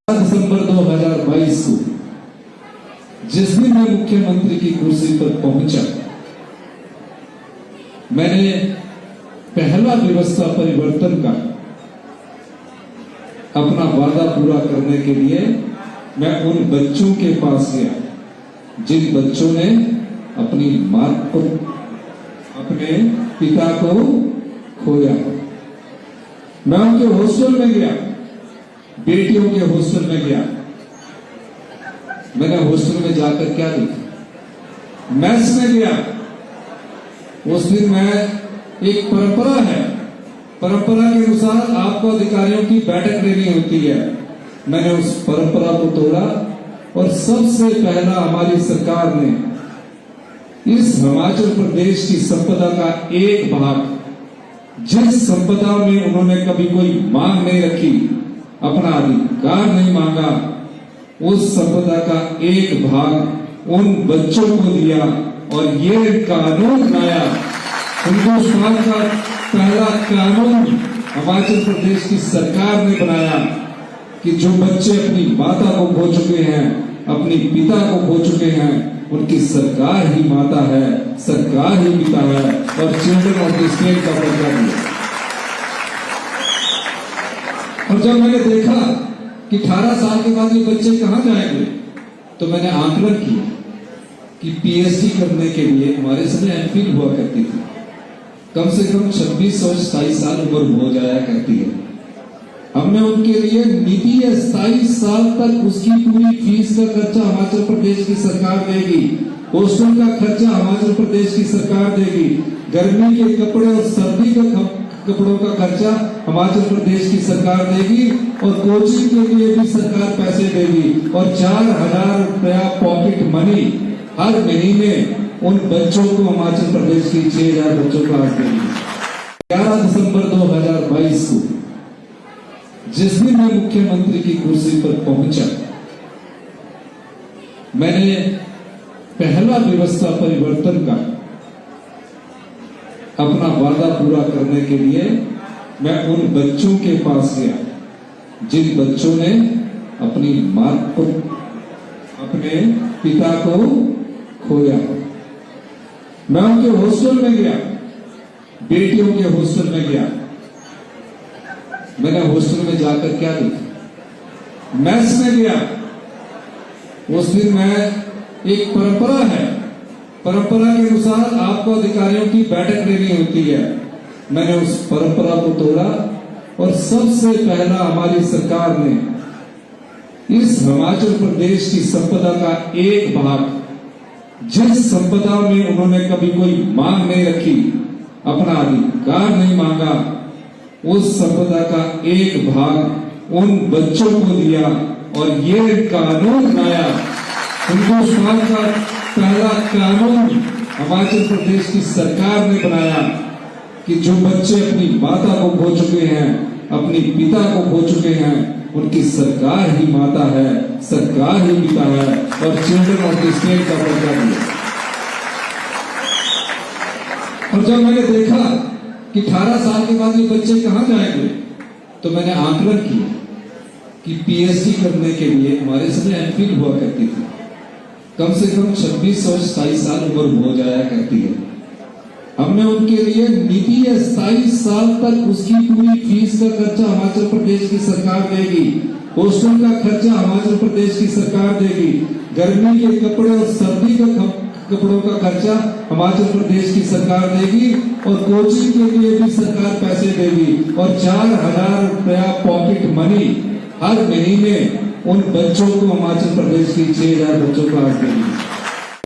दिसंबर 2022 को जिस दिन मैं मुख्यमंत्री की कुर्सी पर पहुंचा, मैंने पहला व्यवस्था परिवर्तन का अपना वादा पूरा करने के लिए मैं उन बच्चों के पास गया जिन बच्चों ने अपनी मां को, अपने पिता को खोया। मैं उनके हॉस्टल में गया, बेटियों के हॉस्टल में गया। मैंने हॉस्टल में जाकर क्या देखा, मैस में गया। उस दिन मैं एक परंपरा है, परंपरा के अनुसार आपको अधिकारियों की बैठक लेनी होती है। मैंने उस परंपरा को तोड़ा और सबसे पहला हमारी सरकार ने इस हिमाचल प्रदेश की संपदा का एक भाग, जिस संपदा में उन्होंने कभी कोई मांग नहीं रखी, अपना अधिकार नहीं मांगा, उस संपदा का एक भाग उन बच्चों को दिया और ये कानून बनाया। हिंदुस्तान का पहला कानून हिमाचल प्रदेश की सरकार ने बनाया कि जो बच्चे अपनी माता को खो चुके हैं, अपनी पिता को खो चुके हैं, उनकी सरकार ही माता है, सरकार ही पिता है और चिल्ड्रन ऑफ द स्टेट का दर्जा दिया। और जब मैंने देखा कि 18 साल के बाद ये बच्चे कहां जाएंगे, तो मैंने आकलन किया कि पीएचडी करने के लिए हमारे समय एमफिल हुआ करती थी, कम से कम 26 और 27 साल उम्र हो जाया करती है। हमने उनके लिए नीति है 27 साल तक उसकी पूरी फीस का खर्चा हिमाचल प्रदेश की सरकार देगी, हॉस्टल का खर्चा हिमाचल प्रदेश की सरकार देगी, गर्मी के कपड़े और सर्दी का कपड़ों का खर्चा हिमाचल प्रदेश की सरकार देगी और कोचिंग के लिए भी सरकार पैसे देगी और 4,000 रुपया पॉकेट मनी हर महीने उन बच्चों को हिमाचल प्रदेश की 6,000 बच्चों को आज देगी। 11 दिसंबर 2022 को जिस दिन मैं मुख्यमंत्री की कुर्सी पर पहुंचा, मैंने पहला व्यवस्था परिवर्तन का अपना वादा पूरा करने के लिए मैं उन बच्चों के पास गया जिन बच्चों ने अपनी मां को, अपने पिता को खोया। मैं उनके हॉस्टल में गया, बेटियों के हॉस्टल में गया। मैंने हॉस्टल में जाकर क्या देखा, मैस में गया। उस दिन मैं एक परंपरा है, परंपरा के अनुसार आपको अधिकारियों की बैठक लेनी होती है। मैंने उस परंपरा को तोड़ा और सबसे पहला हमारी सरकार ने इस हिमाचल प्रदेश की संपदा का एक भाग, जिस संपदा में उन्होंने कभी कोई मांग नहीं रखी, अपना अधिकार नहीं मांगा, उस संपदा का एक भाग उन बच्चों को दिया और ये कानून बनाया। हिंदुस्तान का पहला कानून हिमाचल प्रदेश की सरकार ने बनाया कि जो बच्चे अपनी माता को खो चुके हैं, अपनी पिता को खो चुके हैं, उनकी सरकार ही माता है, सरकार ही पिता है और चिल्ड्रन ऑफ द स्टेट का दर्जा दिया। और जब मैंने देखा कि 18 साल के बाद ये बच्चे कहां जाएंगे, तो मैंने आकलन किया कि पीएचडी करने के लिए हमारे समय एमफिल हुआ करती थी, कम से कम 26 और 27 साल उम्र हो जाया करती है। हमने उनके लिए नीति है 27 साल तक उसकी पूरी फीस का खर्चा हिमाचल प्रदेश की सरकार देगी, हॉस्टल का खर्चा हिमाचल प्रदेश की सरकार देगी, गर्मी के कपड़े और सर्दी का कपड़ों का खर्चा हिमाचल प्रदेश की सरकार देगी और कोचिंग के लिए भी सरकार पैसे देगी और 4,000 रुपया पॉकेट मनी हर महीने उन बच्चों को हिमाचल प्रदेश की 6,000 बच्चों को आज देगी।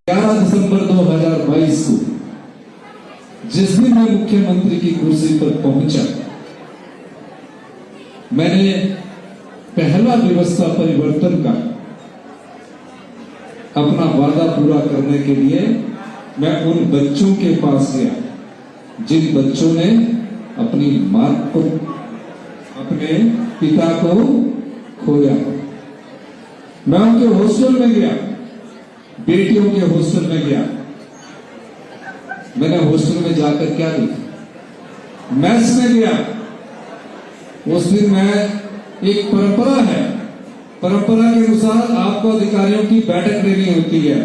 11 दिसंबर 2022 को जिस दिन मैं मुख्यमंत्री की कुर्सी पर पहुंचा, मैंने पहला व्यवस्था परिवर्तन का अपना वादा पूरा करने के लिए मैं उन बच्चों के पास गया जिन बच्चों ने अपनी मां को, अपने पिता को खोया। मैं उनके हॉस्टल में गया, बेटियों के हॉस्टल में गया। मैंने हॉस्टल में जाकर क्या देखा, मैस में गया। उस दिन मैं एक परंपरा है, परंपरा के अनुसार आपको अधिकारियों की बैठक लेनी होती है।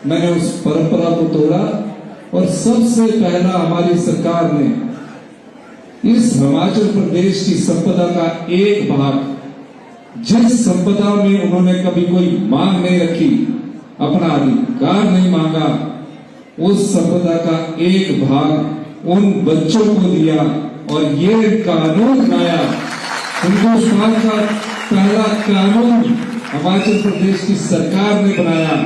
मैंने उस परंपरा को तोड़ा और सबसे पहला हमारी सरकार ने इस हिमाचल प्रदेश की संपदा का एक भाग, जिस संपदा में उन्होंने कभी कोई मांग नहीं रखी, अपना अधिकार नहीं मांगा, उस संपदा का एक भाग उन बच्चों को दिया और ये कानून बनाया। हिंदुस्तान का पहला कानून हिमाचल प्रदेश की सरकार ने बनाया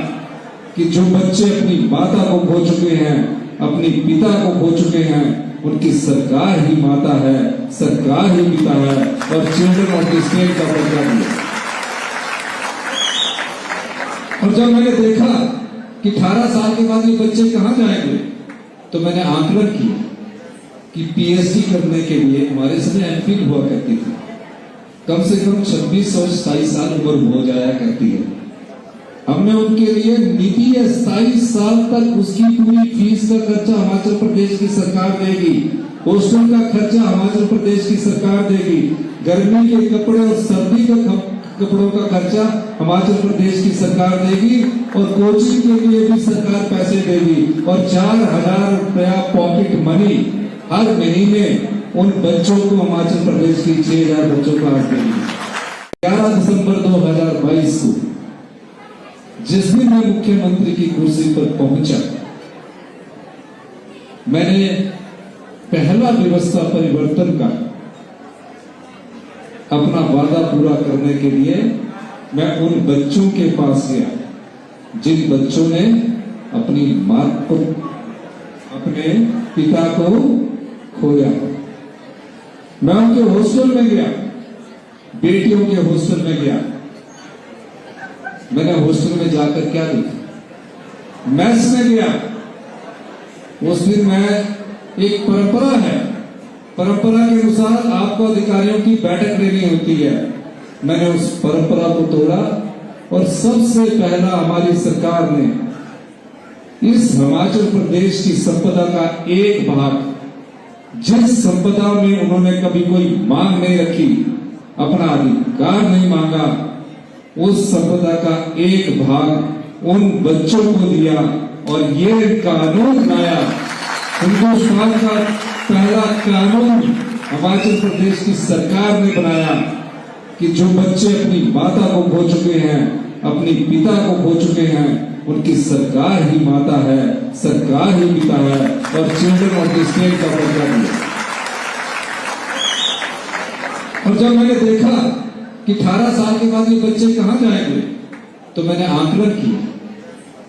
कि जो बच्चे अपनी माता को खो चुके हैं, अपनी पिता को खो चुके हैं, उनकी सरकार ही माता है, सरकार ही पिता है और चिल्ड्रन ऑफ द स्टेट का दर्जा दिया। और जब मैंने देखा कि 18 साल के बाद ये बच्चे कहां जाएंगे, तो मैंने आकलन किया कि पीएचडी करने के लिए हमारे समय एमफिल हुआ करती थी, कम से कम 26 और 27 साल उम्र हो जाया करती है। हमने उनके लिए नीति 27 साल तक उसकी पूरी फीस का खर्चा हिमाचल प्रदेश की सरकार देगी, हॉस्टल का खर्चा हिमाचल प्रदेश की सरकार देगी, गर्मी के कपड़े और सर्दी के कपड़ों का खर्चा हिमाचल प्रदेश की सरकार देगी और कोचिंग के लिए भी सरकार पैसे देगी और 4,000 रुपया पॉकेट मनी हर महीने उन बच्चों को हिमाचल प्रदेश की 6,000 बच्चों को आज देगी। 11 दिसंबर 2022 को जिस दिन मैं मुख्यमंत्री की कुर्सी पर पहुंचा, मैंने पहला व्यवस्था परिवर्तन का अपना वादा पूरा करने के लिए मैं उन बच्चों के पास गया जिन बच्चों ने अपनी मां को, अपने पिता को खोया। मैं उनके हॉस्टल में गया, बेटियों के हॉस्टल में गया। मैंने हॉस्टल में जाकर क्या देखा, मैस में गया। उस दिन मैं एक परंपरा है, परंपरा के अनुसार आपको अधिकारियों की बैठक लेनी होती है। मैंने उस परंपरा को तोड़ा और सबसे पहला हमारी सरकार ने इस हिमाचल प्रदेश की संपदा का एक भाग, जिस संपदा में उन्होंने कभी कोई मांग नहीं रखी, अपना अधिकार नहीं मांगा, उस संपदा का एक भाग उन बच्चों को दिया और ये कानून बनाया। हिंदुस्तान का पहला कानून हिमाचल प्रदेश की सरकार ने बनाया कि जो बच्चे अपनी माता को खो चुके हैं, अपनी पिता को खो चुके हैं, उनकी सरकार ही माता है, सरकार ही पिता है और चिल्ड्रन ऑफ द स्टेट का दर्जा दिया। और जब मैंने देखा कि 18 साल के बाद ये बच्चे कहां जाएंगे, तो मैंने आकलन किया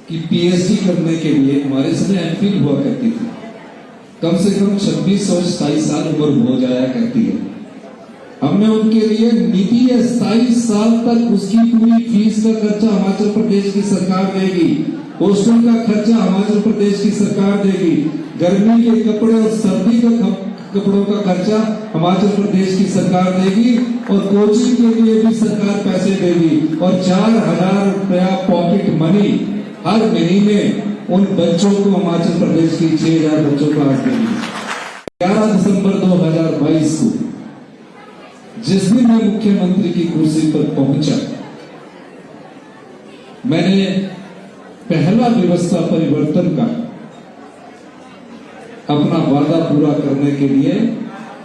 कि पीएचडी करने के लिए हमारे समय एमफिल हुआ करती थी, कम से कम 26 और 27 साल उम्र हो जाया करती है। हमने उनके लिए नीति 27 साल तक उसकी पूरी फीस का खर्चा हिमाचल प्रदेश की सरकार देगी, हॉस्टल का खर्चा हिमाचल प्रदेश की सरकार देगी, गर्मी के कपड़े और सर्दी के कपड़ों का खर्चा हिमाचल प्रदेश की सरकार देगी और कोचिंग के लिए भी सरकार पैसे देगी और 4,000 रुपया पॉकेट मनी हर महीने उन बच्चों को हिमाचल प्रदेश की 6,000 बच्चों को आज देगी। 11 दिसंबर 2022 को जिस दिन मैं मुख्यमंत्री की कुर्सी पर पहुंचा, मैंने पहला व्यवस्था परिवर्तन का अपना वादा पूरा करने के लिए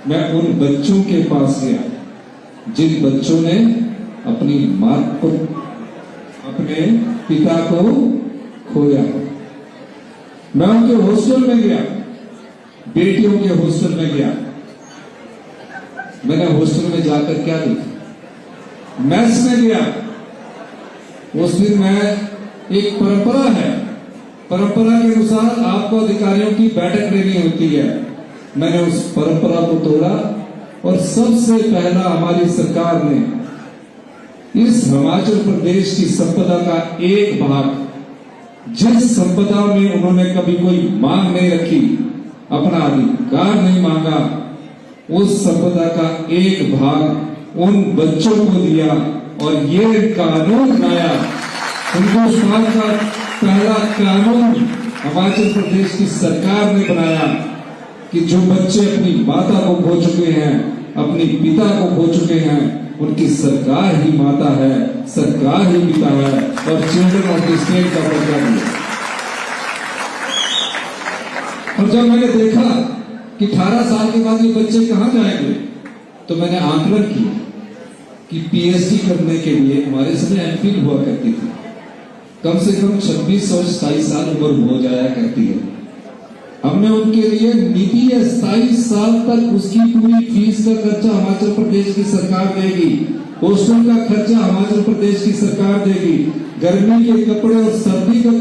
मैं उन बच्चों के पास गया जिन बच्चों ने अपनी मां को, अपने पिता को खोया। मैं उनके हॉस्टल में गया, बेटियों के हॉस्टल में गया। मैंने हॉस्टल में जाकर क्या देखा, मैस में गया। उस दिन मैं एक परंपरा है, परंपरा के अनुसार आपको अधिकारियों की बैठक लेनी होती है। मैंने उस परंपरा को तोड़ा और सबसे पहला हमारी सरकार ने इस हिमाचल प्रदेश की संपदा का एक भाग, जिस संपदा में उन्होंने कभी कोई मांग नहीं रखी, अपना अधिकार नहीं मांगा, उस संपदा का एक भाग उन बच्चों को दिया और ये कानून बनाया। हिंदुस्तान का पहला कानून हिमाचल प्रदेश की सरकार ने बनाया कि जो बच्चे अपनी माता को खो चुके हैं, अपनी पिता को खो चुके हैं, उनकी सरकार ही माता है, सरकार ही पिता है और चिल्ड्रन ऑफ द स्टेट का दर्जा दिया। और जब मैंने देखा कि 18 साल के बाद ये बच्चे कहां जाएंगे, तो मैंने आंकलन किया कि पीएचडी करने के लिए हमारे समय एमफिल हुआ करती थी, कम से कम 26 और 27 साल उम्र हो जाया करती है। हमने उनके लिए नीति है 27 साल तक उसकी पूरी फीस का खर्चा हिमाचल प्रदेश की सरकार देगी, हॉस्टल का खर्चा हिमाचल प्रदेश की सरकार देगी, गर्मी के कपड़े और सर्दी का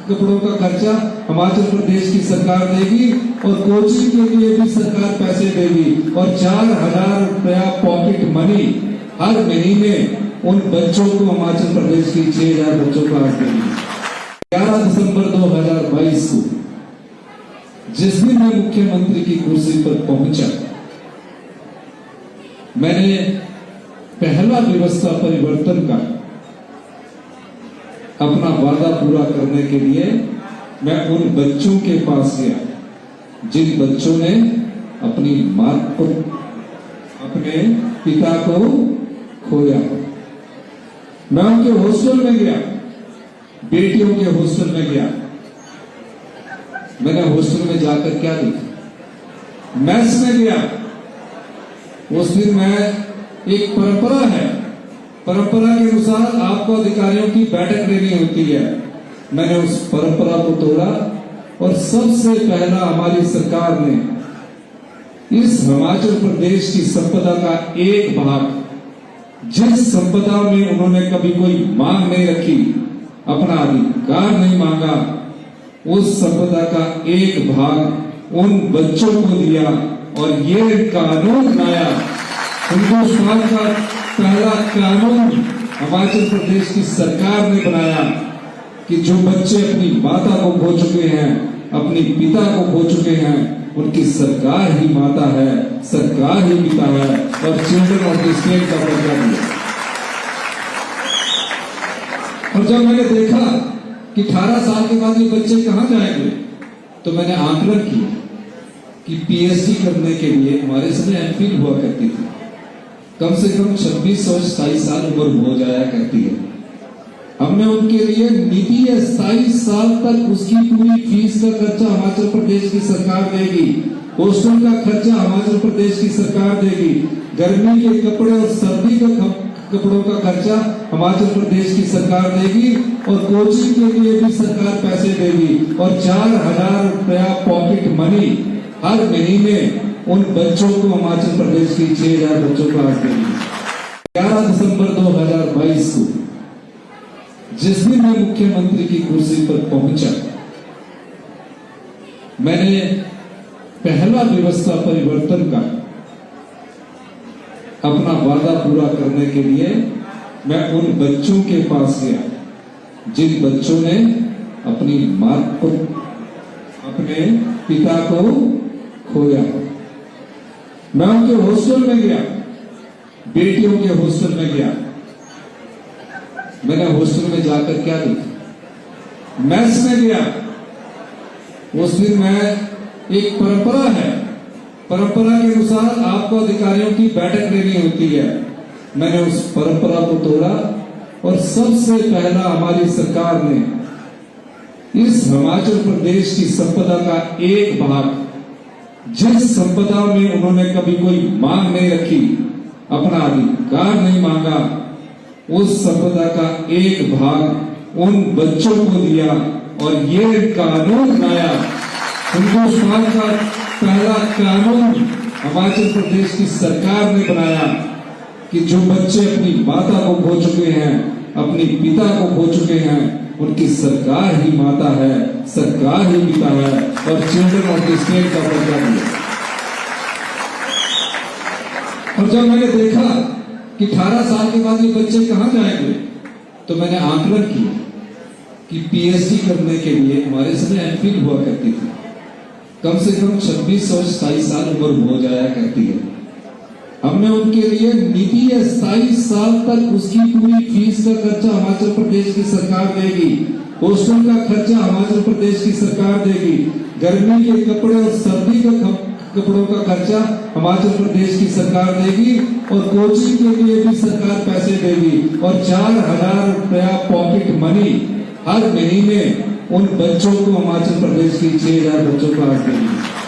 कपड़ों का खर्चा हिमाचल प्रदेश की सरकार देगी और कोचिंग के लिए भी सरकार पैसे देगी और 4,000 रुपया पॉकेट मनी हर महीने उन बच्चों को हिमाचल प्रदेश की 6,000 बच्चों को आज देगी। 11 दिसंबर 2022 को जिस दिन मैं मुख्यमंत्री की कुर्सी पर पहुंचा, मैंने पहला व्यवस्था परिवर्तन का अपना वादा पूरा करने के लिए मैं उन बच्चों के पास गया जिन बच्चों ने अपनी मां को, अपने पिता को खोया। मैं उनके हॉस्टल में गया, बेटियों के हॉस्टल में गया। मैंने हॉस्टल में जाकर क्या देखा, मैस में गया। उस दिन मैं एक परंपरा के अनुसार आपको अधिकारियों की बैठक लेनी होती है। मैंने उस परंपरा को तोड़ा और सबसे पहला हमारी सरकार ने इस हिमाचल प्रदेश की संपदा का एक भाग, जिस संपदा में उन्होंने कभी कोई मांग नहीं रखी, अपना अधिकार नहीं मांगा, उस संपदा का एक भाग उन बच्चों को दिया और ये कानून बनाया। हिंदुस्तान का पहला कानून हिमाचल प्रदेश की सरकार ने बनाया कि जो बच्चे अपनी माता को खो चुके हैं, अपनी पिता को खो चुके हैं, उनकी सरकार ही माता है, सरकार ही पिता है और चिल्ड्रन ऑफ द स्टेट का दर्जा दिया। और जब मैंने देखा कि 18 साल के बाद ये बच्चे कहां जाएंगे, तो मैंने आंकलन किया कि पीएचडी करने के लिए हमारे समय एमफिल हुआ करती थी, कम से कम 26 और 27 साल उम्र हो जाया करती है। हमने उनके लिए नीति है 27 साल तक उसकी पूरी फीस का खर्चा हिमाचल प्रदेश की सरकार देगी, हॉस्टल का खर्चा हिमाचल प्रदेश की सरकार देगी, गर्मी के कपड़े और सर्दी का कपड़ों का खर्चा हिमाचल प्रदेश की सरकार देगी और कोचिंग के लिए भी सरकार पैसे देगी और 4,000 रुपया पॉकेट मनी हर महीने उन बच्चों को हिमाचल प्रदेश की 6,000 बच्चों को आज देगी। 11 दिसंबर 2022 को जिस दिन मैं मुख्यमंत्री की कुर्सी पर पहुंचा, मैंने पहला व्यवस्था परिवर्तन का अपना वादा पूरा करने के लिए मैं उन बच्चों के पास गया जिन बच्चों ने अपनी मां को, अपने पिता को खोया। मैं उनके हॉस्टल में गया, बेटियों के हॉस्टल में गया। मैंने हॉस्टल में जाकर क्या देखा, मैस में गया। उस दिन मैं एक परंपरा के अनुसार आपको अधिकारियों की बैठक लेनी होती है। मैंने उस परंपरा को तोड़ा और सबसे पहला हमारी सरकार ने इस हिमाचल प्रदेश की संपदा का एक भाग, जिस संपदा में उन्होंने कभी कोई मांग नहीं रखी, अपना अधिकार नहीं मांगा, उस संपदा का एक भाग उन बच्चों को दिया और ये कानून बनाया। हिंदुस्तान का पहला कानून हिमाचल प्रदेश की सरकार ने बनाया कि जो बच्चे अपनी माता को खो चुके हैं, अपनी पिता को खो चुके हैं, उनकी सरकार ही माता है, सरकार ही पिता है और चिल्ड्रन ऑफ द स्टेट का दर्जा दिया। और जब मैंने देखा कि 18 साल के बाद ये बच्चे कहां जाएंगे, तो मैंने आंकलन किया कि पीएचडी करने के लिए हमारे समय एमफिल हुआ करती थी, कम से कम 26 और 27 साल उम्र हो जाया करती है। हमने उनके लिए नीति है 27 साल तक उसकी पूरी फीस का खर्चा हिमाचल प्रदेश की सरकार देगी, हॉस्टल का खर्चा हिमाचल प्रदेश की सरकार देगी, गर्मी के कपड़े और सर्दी का कपड़ों का खर्चा हिमाचल प्रदेश की सरकार देगी और कोचिंग के लिए भी सरकार पैसे देगी और 4,000 रुपया पॉकेट मनी हर महीने उन बच्चों को हिमाचल प्रदेश की 6,000 बच्चों को आज देगी।